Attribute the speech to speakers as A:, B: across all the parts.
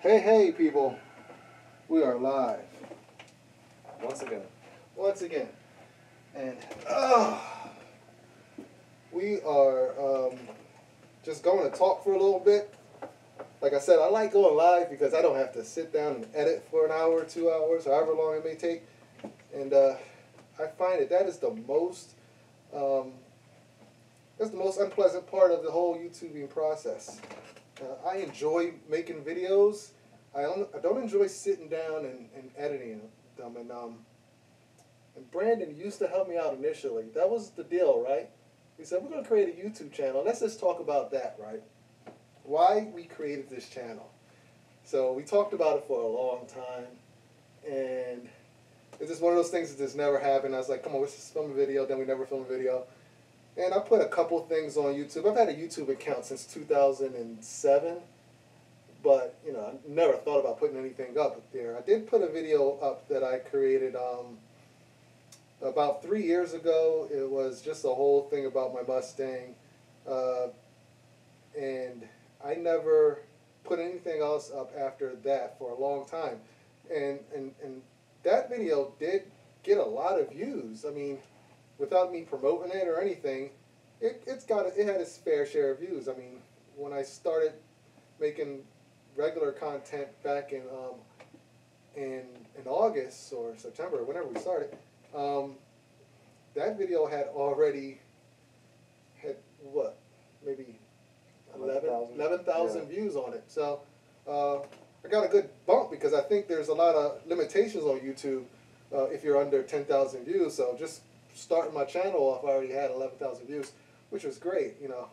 A: Hey, hey, people. We are live.
B: Once again.
A: Once again. And we are just going to talk for a little bit. Like I said, I like going live because I don't have to sit down and edit for an hour, 2 hours, however long it may take. And I find that is the most unpleasant part of the whole YouTubing process. I enjoy making videos. I don't enjoy sitting down and editing them. And Brandon used to help me out initially. That was the deal, right? He said, we're going to create a YouTube channel. Let's just talk about that, right? Why we created this channel. So we talked about it for a long time. And it's just one of those things that just never happened. I was like, come on, let's just film a video. Then we never film a video. And I put a couple things on YouTube. I've had a YouTube account since 2007. But, you know, I never thought about putting anything up there. I did put a video up that I created about 3 years ago. It was just a whole thing about my Mustang. And I never put anything else up after that for a long time. And that video did get a lot of views. I mean, without me promoting it or anything, it had its fair share of views. I mean, when I started making regular content back in August or September, whenever we started, that video had what, maybe 11,000 views on it. So I got a good bump because I think there's a lot of limitations on YouTube if you're under 10,000 views. So just starting my channel off, I already had 11,000 views, which was great, you know.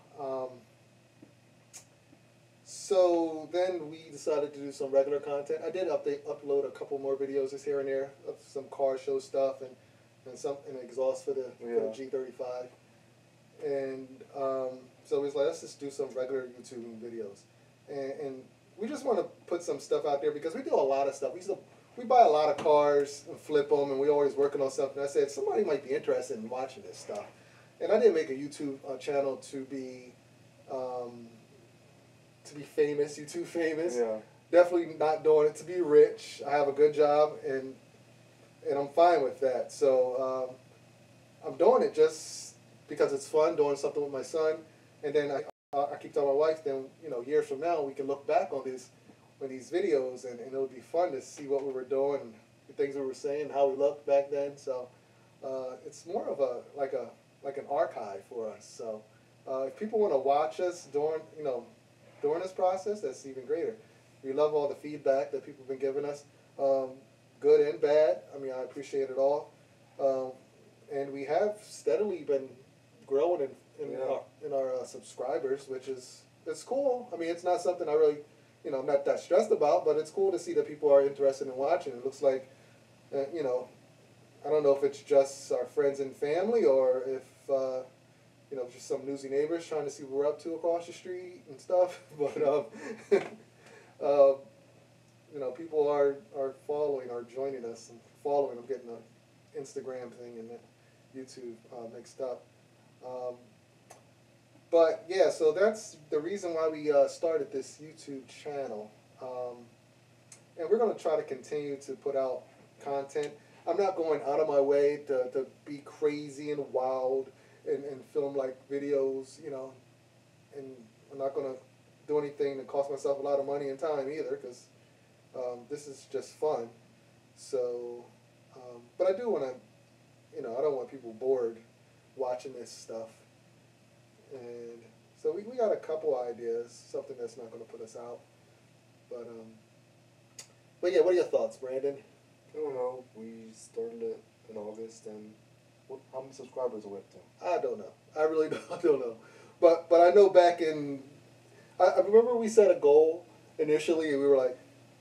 A: So then we decided to do some regular content. I did upload a couple more videos just here and there of some car show stuff and an exhaust for the G35. And so it was like, let's just do some regular YouTubing videos. And we just want to put some stuff out there because we do a lot of stuff. We buy a lot of cars and flip them, and we're always working on something. I said, somebody might be interested in watching this stuff. And I didn't make a YouTube channel to be famous, YouTube famous. Yeah. Definitely not doing it to be rich. I have a good job, and I'm fine with that. So I'm doing it just because it's fun, doing something with my son. And then I keep telling my wife, then, you know, years from now, we can look back on these videos, and it'll be fun to see what we were doing, and the things we were saying, how we looked back then. So it's more of like an archive for us. So if people want to watch us during this process, that's even greater. We love all the feedback that people have been giving us, good and bad. I mean, I appreciate it all. And we have steadily been growing in our subscribers, which it's cool. I mean, it's not something I really, you know, I'm not that stressed about, but it's cool to see that people are interested in watching. It looks like, you know, I don't know if it's just our friends and family or if, you know, just some nosy neighbors trying to see what we're up to across the street and stuff. But, you know, people are following, are joining us and following. I'm getting an Instagram thing and YouTube mixed up. But, yeah, so that's the reason why we started this YouTube channel. And we're going to try to continue to put out content. I'm not going out of my way to be crazy and wild and film like videos, you know, and I'm not going to do anything that costs myself a lot of money and time either, because this is just fun. So, but I do want to, you know, I don't want people bored watching this stuff. And so we got a couple ideas, something that's not going to put us out. But yeah, what are your thoughts, Brandon?
B: I don't know. We started it in August, and how many subscribers are we up to?
A: I don't know. I really don't know. But I know back in, I remember we set a goal initially, and we were like,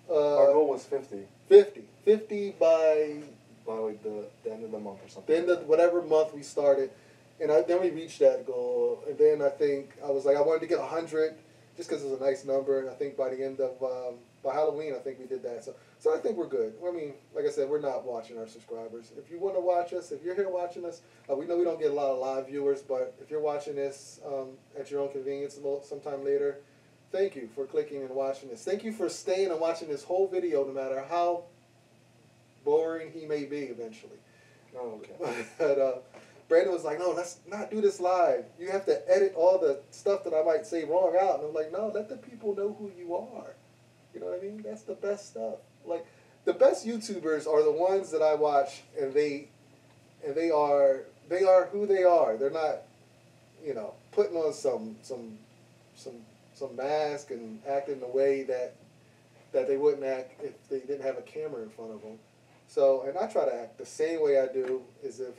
B: our goal was 50.
A: 50 by
B: like the end of the month or something.
A: The end of whatever month we started, and then we reached that goal. And then I think I was like, I wanted to get 100 just because it was a nice number. And I think by the end of by Halloween, I think we did that. So I think we're good. I mean, like I said, we're not watching our subscribers. If you want to watch us, if you're here watching us, we know we don't get a lot of live viewers, but if you're watching this at your own convenience sometime later, thank you for clicking and watching this. Thank you for staying and watching this whole video, no matter how boring he may be eventually.
B: Oh, okay.
A: But Brandon was like, no, let's not do this live. You have to edit all the stuff that I might say wrong out. And I'm like, no, let the people know who you are. You know what I mean? That's the best stuff. Like, the best YouTubers are the ones that I watch, and they are who they are. They're not, you know, putting on some mask and acting in a way that they wouldn't act if they didn't have a camera in front of them. So, and I try to act the same way I do as if,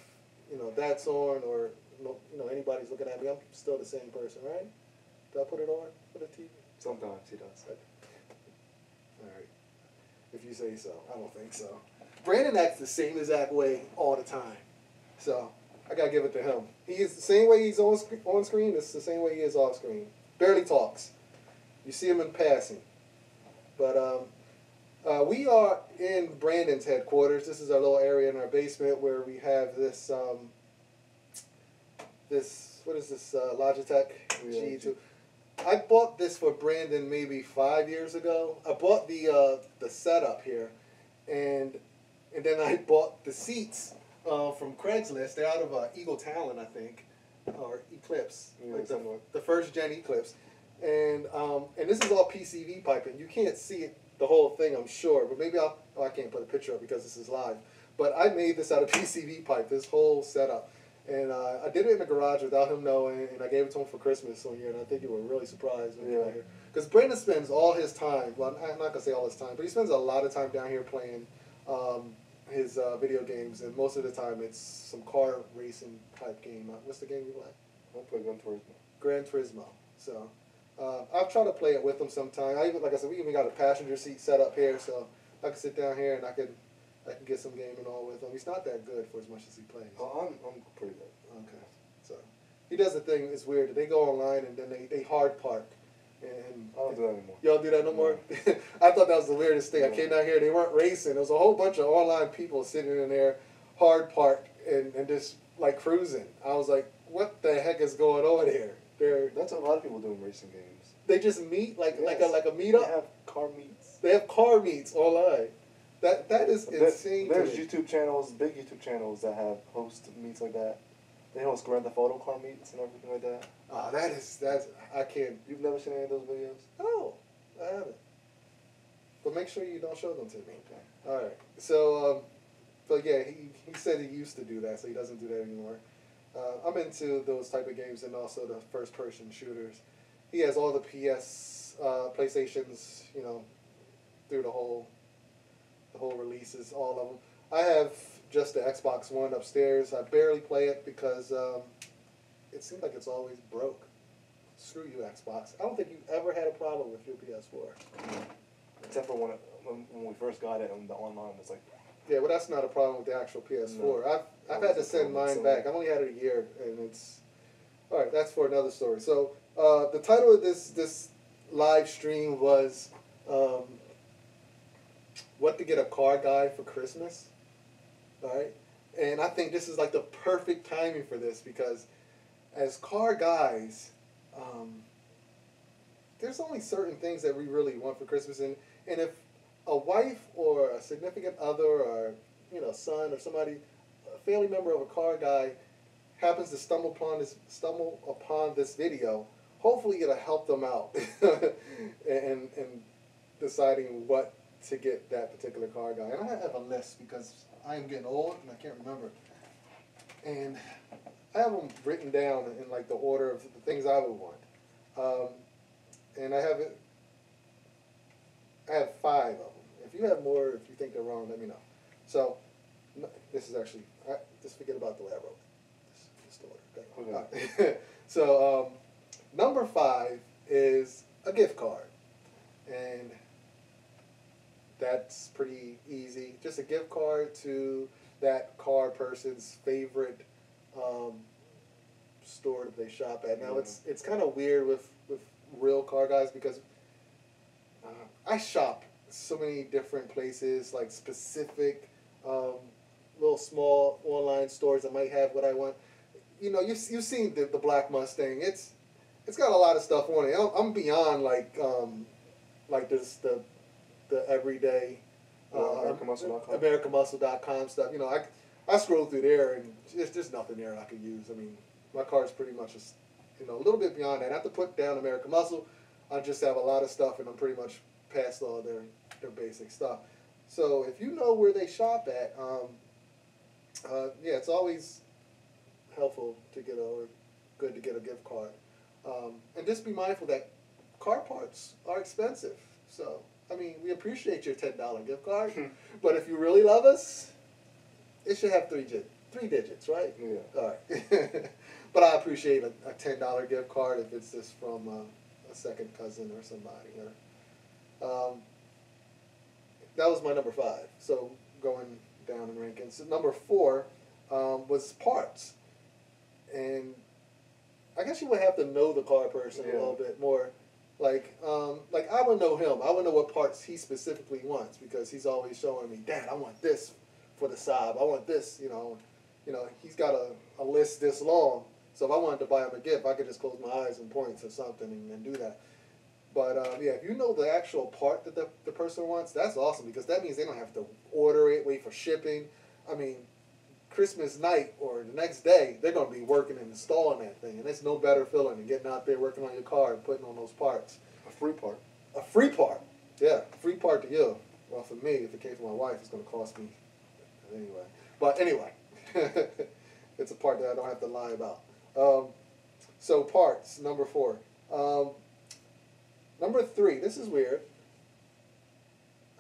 A: you know, that's on, or, you know, anybody's looking at me. I'm still the same person, right? Do I put it on for the TV?
B: Sometimes he does.
A: All right. If you say so. I don't think so. Brandon acts the same exact way all the time. So, I got to give it to him. He is the same way he's on screen, it's the same way he is off screen. Barely talks. You see him in passing. But, we are in Brandon's headquarters. This is our little area in our basement where we have this, what is this, Logitech G2. I bought this for Brandon maybe 5 years ago. I bought the setup here, and then I bought the seats from Craigslist. They're out of Eagle Talent, I think, or Eclipse, like the first gen Eclipse. And this is all PCV piping. You can't see it, the whole thing, I'm sure, but maybe I can't put a picture up because this is live. But I made this out of PCV pipe, this whole setup. And I did it in the garage without him knowing, and I gave it to him for Christmas one year, and I think you were really surprised when you were here. Because Brandon spends all his time, well, I'm not going to say all his time, but he spends a lot of time down here playing his video games, and most of the time it's some car racing type game. What's the game you play?
B: I play Gran Turismo.
A: Gran Turismo. So I've tried to play it with him sometime. Like I said, we even got a passenger seat set up here, so I can sit down here and I can get some gaming on with him. He's not that good for as much as he plays.
B: Oh, I'm pretty good.
A: Okay. So he does the thing, it's weird. They go online and then they hard park. And
B: I don't do that anymore.
A: You don't do that no more? I thought that was the weirdest thing. I came down here, they weren't racing. There was a whole bunch of online people sitting in there, hard parked, and just like cruising. I was like, what the heck is going on here?
B: That's a lot of people doing racing games.
A: They just meet like a meetup?
B: They have car meets.
A: They have car meets online. That is insane.
B: There's YouTube channels, big YouTube channels that have host meets like that. They host Grand Theft Auto car meets and everything like that.
A: Oh, that's I can't.
B: You've never seen any of those videos?
A: No, I haven't. But make sure you don't show them to me. Okay. All right. So, but yeah, he said he used to do that, so he doesn't do that anymore. I'm into those type of games and also the first-person shooters. He has all the PlayStations, you know, through the whole releases, all of them. I have just the Xbox One upstairs. I barely play it because it seems like it's always broke. Screw you, Xbox. I don't think you've ever had a problem with your PS4.
B: Except for when we first got it and the online was like...
A: Yeah, well, that's not a problem with the actual PS4. No, I've had to send mine back. I've only had it a year, and it's... All right, that's for another story. So the title of this live stream was what to get a car guy for Christmas. All right? And I think this is like the perfect timing for this because as car guys, there's only certain things that we really want for Christmas. And if a wife or a significant other or, you know, son or somebody, a family member of a car guy happens to stumble upon this video, hopefully it'll help them out and deciding what to get that particular car guy. And I have a list because I am getting old and I can't remember. And I have them written down in like the order of the things I would want. And I have 5 of them. If you have more, if you think they're wrong, let me know. So, this is actually, just forget about the way I wrote it. This order. Okay. So, number 5 is a gift card. And that's pretty easy. Just a gift card to that car person's favorite store that they shop at. Now, it's kind of weird with real car guys because I shop so many different places, like specific little small online stores that might have what I want. You know, you've seen the black Mustang. It's it's got a lot of stuff on it. I'm beyond like this the everyday AmericanMuscle.com stuff. You know, I scroll through there and there's nothing there I could use. I mean, my car's pretty much just, you know, a little bit beyond that. I have to put down American Muscle. I just have a lot of stuff, and I'm pretty much past all their basic stuff. So if you know where they shop at, yeah, it's always helpful to get good to get a gift card. And just be mindful that car parts are expensive. So, I mean, we appreciate your $10 gift card, but if you really love us, it should have three digits, right?
B: Yeah.
A: All right. But I appreciate a $10 gift card if it's just from a second cousin or somebody. That was my number 5. So going down in rankings. So number 4 was parts. And I guess you would have to know the car person a little bit more. Like I would know him. I would know what parts he specifically wants because he's always showing me, Dad, I want this for the Saab. I want this, you know, he's got a list this long. So if I wanted to buy him a gift, I could just close my eyes and point to something and do that. But yeah, if you know the actual part that the person wants, that's awesome because that means they don't have to order it, wait for shipping. I mean, Christmas night or the next day, they're going to be working and installing that thing. And it's no better feeling than getting out there working on your car and putting on those parts.
B: A free part.
A: A free part. Yeah, a free part to you. Well, for me, if it came from my wife, it's going to cost me anyway. But anyway, it's a part that I don't have to lie about. So parts, number 4. Number 3, this is weird.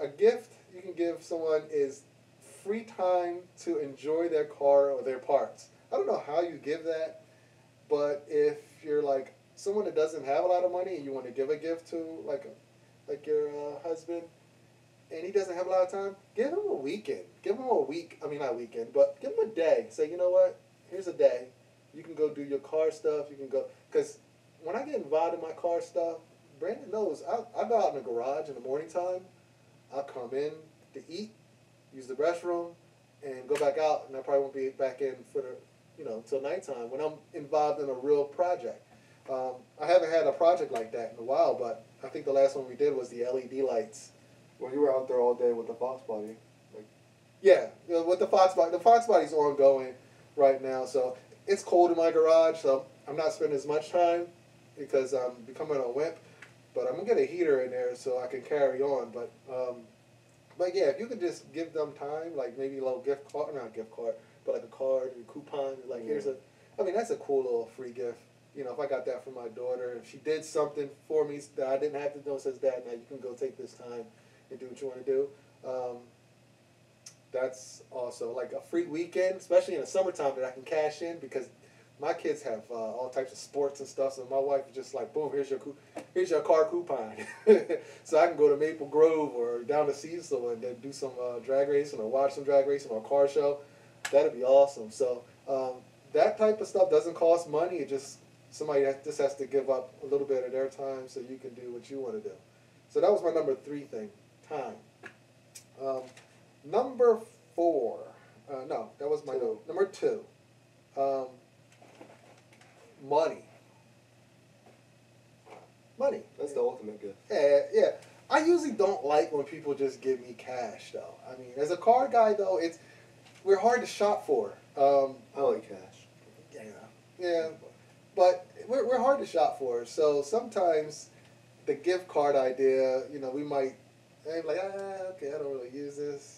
A: A gift you can give someone is free time to enjoy their car or their parts. I don't know how you give that, but if you're like someone that doesn't have a lot of money and you want to give a gift to like your husband and he doesn't have a lot of time, give him a weekend. Give him a week. I mean, not a weekend, but give him a day. Say, you know what? Here's a day. You can go do your car stuff. You can go, because when I get involved in my car stuff, Brandon knows, I go out in the garage in the morning time. I'll come in to eat, use the restroom, and go back out, and I probably won't be back in for until nighttime when I'm involved in a real project. I haven't had a project like that in a while, but I think the last one we did was the LED lights.
B: Well, you were out there all day with the Fox body.
A: Yeah, with the Fox body. The Fox body's ongoing right now, so it's cold in my garage, so I'm not spending as much time because I'm becoming a wimp. But I'm going to get a heater in there so I can carry on. But yeah, if you could just give them time, like maybe a little gift card, not a gift card, but like a card and a coupon, like that's a cool little free gift. You know, if I got that from my daughter, if she did something for me that I didn't have to do, says, Dad, now you can go take this time and do what you want to do. That's also like a free weekend, especially in the summertime that I can cash in because my kids have all types of sports and stuff. So my wife is just like, boom, here's your car coupon. So I can go to Maple Grove or down to Cecil and then do some drag racing or watch some drag racing or a car show. That'd be awesome. So that type of stuff doesn't cost money. It just somebody just has to give up a little bit of their time so you can do what you want to do. So that was my number 3 thing, time. Number 4, no, that was my note. Number 2, money. Money.
B: That's the ultimate gift.
A: Yeah. I usually don't like when people just give me cash, though. I mean, as a car guy, though, we're hard to shop for.
B: I like cash.
A: Yeah. But we're hard to shop for. So sometimes the gift card idea, we might, I'm like, okay, I don't really use this.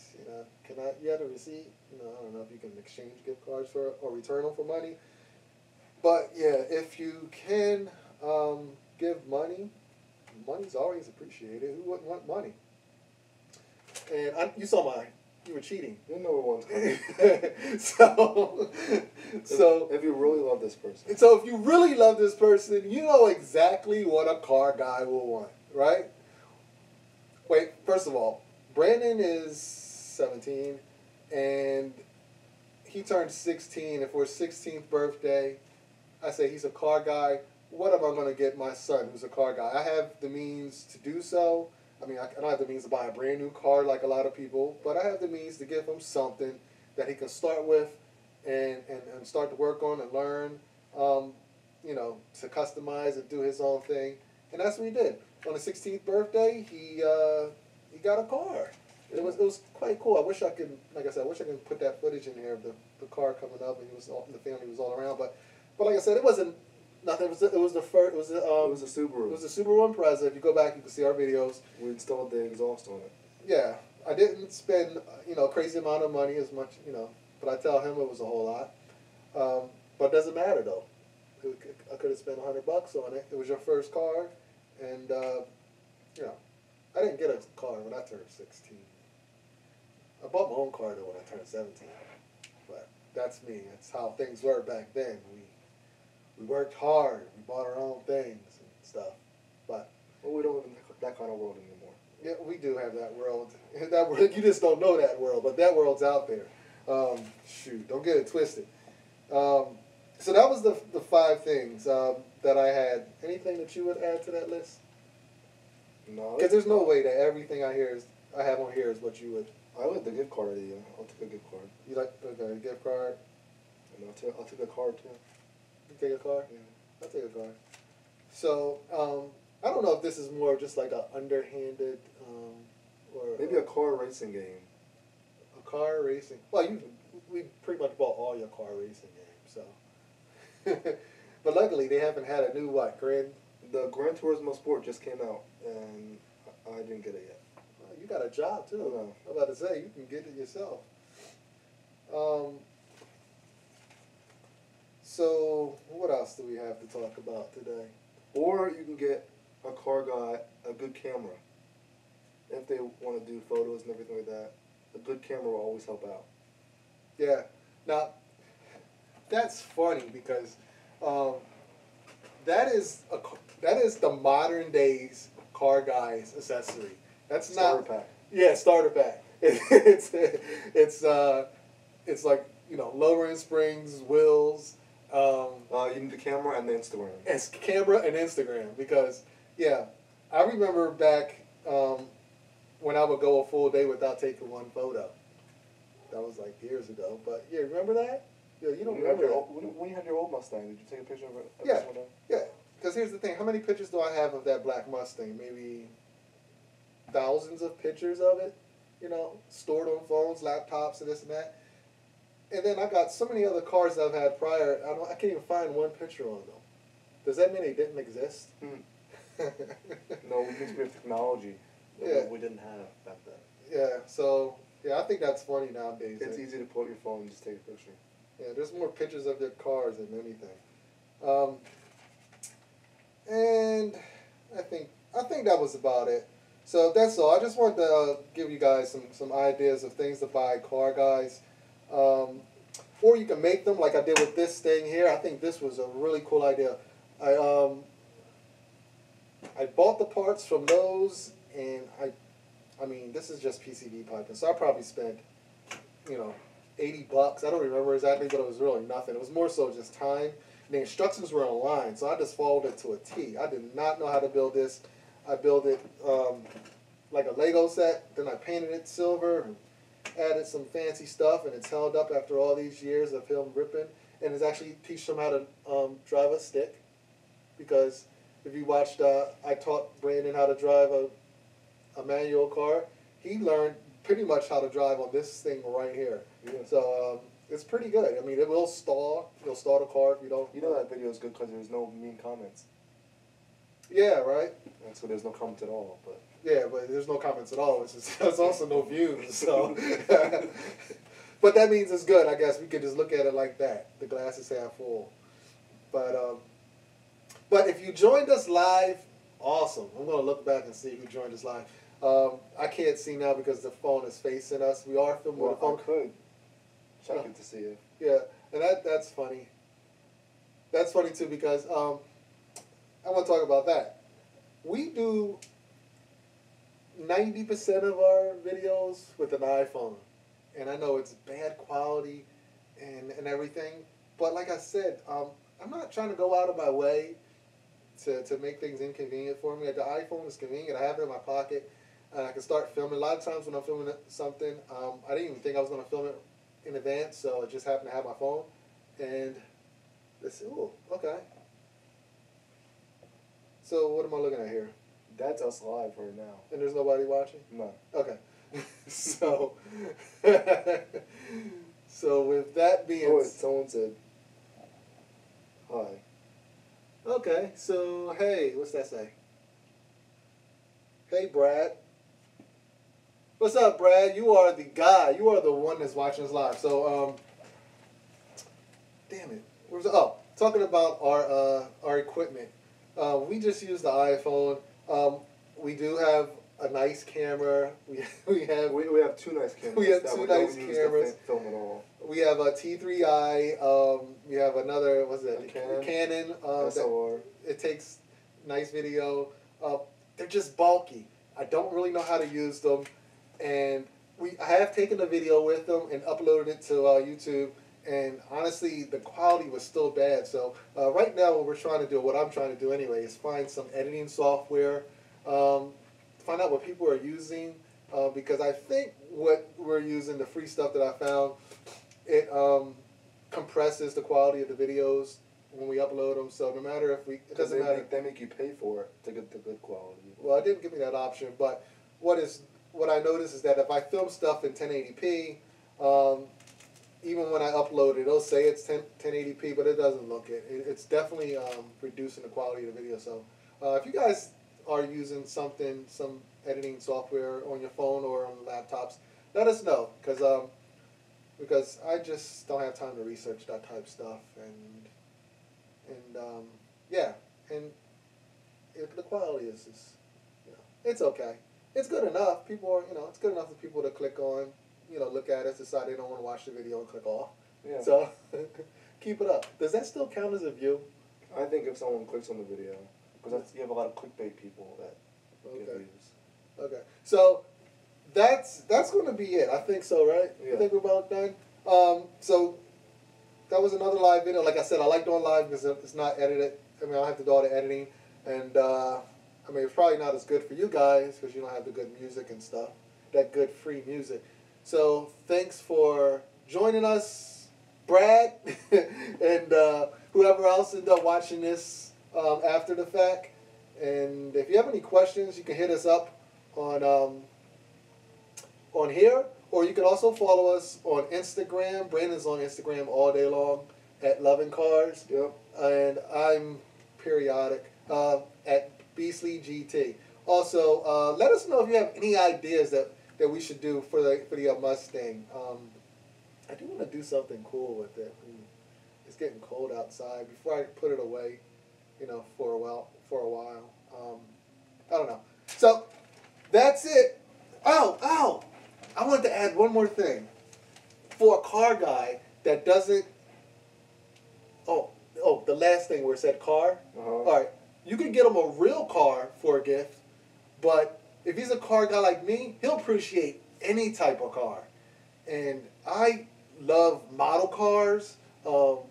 A: You have a receipt? I don't know if you can exchange gift cards for or return them for money. But yeah, if you can give money, money's always appreciated. Who wouldn't want money? And you saw you were cheating.
B: You know one's coming.
A: So
B: if you really love this person.
A: So if you really love this person, you know exactly what a car guy will want, right? Wait, first of all, Brandon is 17, and he turned 16, and for his 16th birthday, I say he's a car guy. What am I going to get my son who's a car guy? I have the means to do so. I mean, I don't have the means to buy a brand new car like a lot of people, but I have the means to give him something that he can start with and start to work on and learn. to customize and do his own thing, and that's what he did. On his 16th birthday, he got a car. It was quite cool. I wish I could, like I said, I wish I could put that footage in here of the car coming up, and the family was all around. But like I said, it wasn't nothing. It was the first. It was a
B: Subaru.
A: It was a Subaru Impreza. If you go back, you can see our videos.
B: We installed the exhaust on it.
A: Yeah, I didn't spend a crazy amount of money as much but I tell him it was a whole lot. But it doesn't matter though. I could have spent $100 on it. It was your first car, and I didn't get a car when I turned 16. I bought my own car though when I turned 17. But that's me. That's how things were back then. We worked hard. We bought our own things and stuff. But
B: we don't live in that kind of world anymore.
A: Yeah, we do have that world. That world, you just don't know that world, but that world's out there. Shoot, don't get it twisted. So that was the 5 things that I had. Anything that you would add to that list?
B: No.
A: Because there's no way that everything I have on here is what you would.
B: I like the gift card idea. I'll take a gift card.
A: You like a gift card?
B: And I'll take a card too.
A: You take a card?
B: Yeah.
A: I'll take a card. So I don't know if this is more just like a underhanded or
B: maybe a car racing game.
A: A car racing. Well, we pretty much bought all your car racing games, so. But luckily, they haven't had a new
B: The Gran Turismo Sport just came out, and I didn't get it yet.
A: Well, you got a job too.
B: No.
A: I'm about to say you can get it yourself. So what else do we have to talk about today?
B: Or you can get a car guy a good camera. If they want to do photos and everything like that, a good camera will always help out.
A: Yeah. Now, that's funny because that is the modern days car guy's accessory. That's
B: starter pack.
A: Yeah, starter pack. It's like lowering springs, wheels.
B: You need the camera and the Instagram.
A: It's camera and Instagram because I remember back when I would go a full day without taking one photo. That was like years ago, but remember that? Yeah, you don't remember that.
B: When you had your old Mustang, did you take a picture of it?
A: Yeah. Because here's the thing: how many pictures do I have of that black Mustang? Maybe thousands of pictures of it. Stored on phones, laptops, and this and that. And then I got so many other cars that I've had prior. I can't even find one picture on them. Does that mean they didn't exist?
B: No, we used to have technology that we didn't have back then.
A: Yeah. So I think that's funny nowadays.
B: It's easy to pull out your phone and just take a picture.
A: Yeah, there's more pictures of their cars than anything. And I think that was about it. So that's all. I just wanted to give you guys some ideas of things to buy car guys. Or you can make them like I did with this thing here. I think this was a really cool idea. I bought the parts from those, and I mean this is just PCB piping, so I probably spent $80. I don't remember exactly, but it was really nothing. It was more so just time. And the instructions were online, so I just followed it to a T. I did not know how to build this. I built it like a Lego set. Then I painted it silver and added some fancy stuff, and it's held up after all these years of him ripping. And it's actually teach him how to drive a stick, because if you watched, I taught Brandon how to drive a manual car. He learned pretty much how to drive on this thing right here. Yeah. So it's pretty good. I mean, it will stall. It'll stall the car if you don't.
B: You know that video is good because there's no mean comments.
A: Yeah, right.
B: And so there's no comments at all, but.
A: Yeah, but there's no comments at all, which is there's also no views. So, but that means it's good. I guess we could just look at it like that. The glass is half full. But if you joined us live, awesome. I'm gonna look back and see who joined us live. I can't see now because the phone is facing us. We are filming with the phone.
B: I could check it to see it.
A: Yeah, and that's funny. That's funny too because I want to talk about that. We do 90% of our videos with an iPhone, and I know it's bad quality and everything, but like I said, I'm not trying to go out of my way to make things inconvenient for me. The iPhone is convenient. I have it in my pocket, and I can start filming. A lot of times when I'm filming something, I didn't even think I was going to film it in advance, so I just happened to have my phone, and let's see, ooh, okay. So what am I looking at here?
B: That's us live right now.
A: And there's nobody watching?
B: No.
A: Okay. So, so with that being...
B: Oh, wait, someone said, hi.
A: Okay, so, hey, what's that say? Hey, Brad. What's up, Brad? You are the guy. You are the one that's watching us live. So, damn it. Talking about our equipment. We just use the iPhone. We do have a nice camera. We
B: have two nice cameras.
A: We have two nice cameras.
B: Film at all.
A: We have a T3i. We have another, what's that? Canon.
B: SLR.
A: It takes nice video. They're just bulky. I don't really know how to use them, and I have taken a video with them and uploaded it to YouTube. And honestly, the quality was still bad. So right now, what I'm trying to do anyway, is find some editing software, find out what people are using, because I think what we're using, the free stuff that I found, it compresses the quality of the videos when we upload them. So no matter if it doesn't matter.
B: They make you pay for it to get the good quality.
A: Well, it didn't give me that option, but what I noticed is that if I film stuff in 1080p, even when I upload it, it'll say it's 1080p, but it doesn't look it. It's definitely reducing the quality of the video. So if you guys are using some editing software on your phone or on laptops, let us know, because I just don't have time to research that type of stuff, and the quality is it's okay. It's good enough. It's good enough for people to click on, look at it, decide they don't want to watch the video and click off.
B: Yeah.
A: So keep it up. Does that still count as a view?
B: I think if someone clicks on the video, because you have a lot of clickbait people that get views.
A: Okay. So that's going to be it. I think so, right?
B: Yeah.
A: I think we're about done. So that was another live video. Like I said, I like doing live because it's not edited. I don't have to do all the editing, and it's probably not as good for you guys because you don't have the good music and stuff, that good free music. So thanks for joining us, Brad, and whoever else ended up watching this after the fact. And if you have any questions, you can hit us up on here, or you can also follow us on Instagram. Brandon's on Instagram all day long at Loving Cars.
B: Yep.
A: And I'm periodic at Beastly GT. Also, let us know if you have any ideas that we should do for the Mustang. I do want to do something cool with it. It's getting cold outside. Before I put it away, for a while. I don't know. So that's it. Oh! I wanted to add one more thing. For a car guy that doesn't. The last thing where it said car. All right, you can get him a real car for a gift, but if he's a car guy like me, he'll appreciate any type of car. And I love model cars, the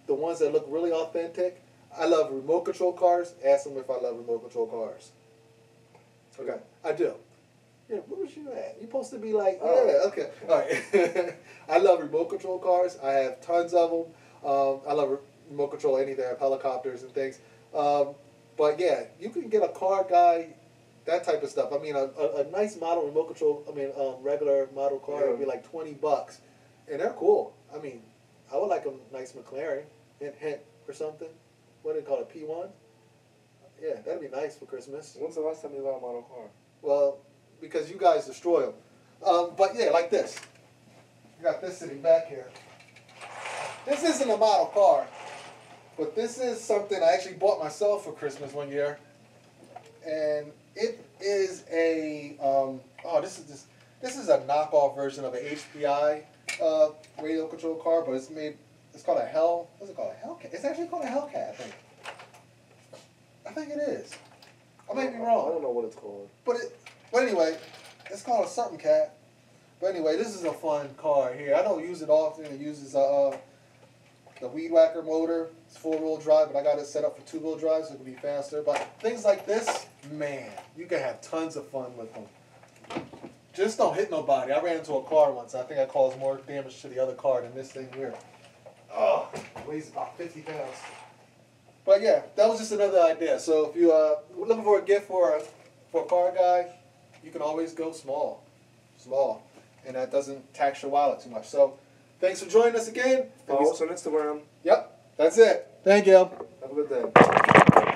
A: ones that look really authentic. I love remote control cars. Ask them if I love remote control cars. Okay, I do. Yeah, where was you at? You're supposed to be like, yeah, okay. All right. I love remote control cars. I have tons of them. I love remote control anything. I have helicopters and things. But yeah, you can get a car guy, that type of stuff. I mean, a nice model remote control, regular model car would be like $20. And they're cool. I mean, I would like a nice McLaren, hint, or something. What do they call it, P1? Yeah, that'd be nice for Christmas.
B: When's the last time you got a model car?
A: Well, because you guys destroy them. But yeah, like this. You got this sitting back here. This isn't a model car, but this is something I actually bought myself for Christmas one year. And it is a, this is a knockoff version of an HPI radio control car, but it's called a what's it called? A Hellcat. It's actually called a Hellcat, I think. I think it is. I may be wrong.
B: I don't know what it's called.
A: But anyway, it's called a something cat. But anyway, this is a fun car here. I don't use it often. It uses the Weed Whacker motor. It's 4-wheel drive, but I got it set up for 2-wheel drive so it can be faster. But things like this, man, you can have tons of fun with them. Just don't hit nobody. I ran into a car once. I think I caused more damage to the other car than this thing here. Oh, it weighs about 50 pounds. But yeah, that was just another idea. So if you looking for a gift for a car guy, you can always go small, and that doesn't tax your wallet too much. So thanks for joining us again.
B: Follow us on Instagram.
A: Yep, that's it. Thank you.
B: Have a good day.